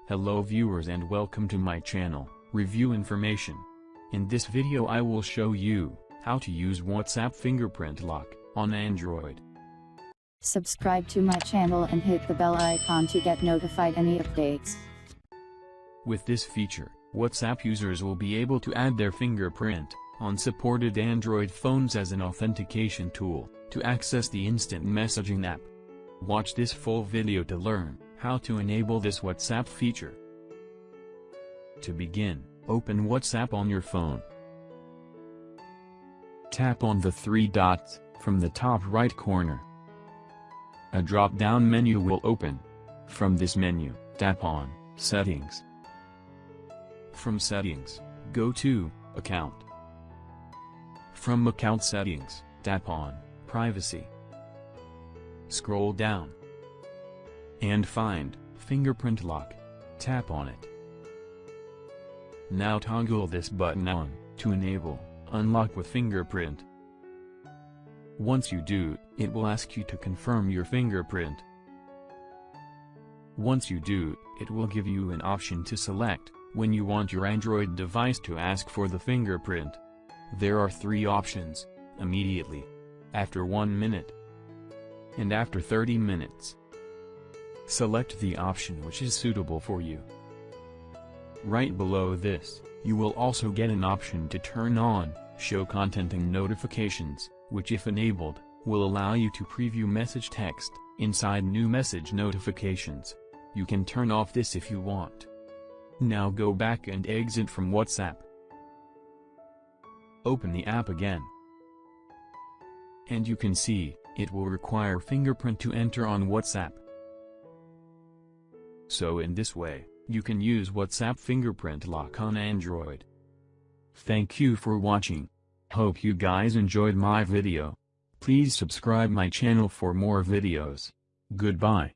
Hello viewers and welcome to my channel, Review Information. In this video I will show you how to use WhatsApp fingerprint lock on Android. Subscribe to my channel and hit the bell icon to get notified any updates. With this feature, WhatsApp users will be able to add their fingerprint on supported Android phones as an authentication tool to access the instant messaging app. Watch this full video to learn how to enable this WhatsApp feature. To begin, open WhatsApp on your phone. Tap on the three dots from the top right corner. A drop-down menu will open. From this menu, tap on Settings. From Settings, go to Account. From Account Settings, tap on Privacy. Scroll down and find Fingerprint Lock. Tap on it. Now toggle this button on to enable Unlock with Fingerprint. Once you do, it will ask you to confirm your fingerprint. Once you do, it will give you an option to select when you want your Android device to ask for the fingerprint. There are three options: immediately, after 1 minute, and after 30 minutes. Select the option which is suitable for you. Right below this, you will also get an option to turn on Show Content and Notifications, which if enabled, will allow you to preview message text inside new message notifications. You can turn off this if you want. Now go back and exit from WhatsApp. Open the app again. And you can see, it will require fingerprint to enter on WhatsApp. So in this way, you can use WhatsApp fingerprint lock on Android. Thank you for watching. Hope you guys enjoyed my video. Please subscribe my channel for more videos. Goodbye.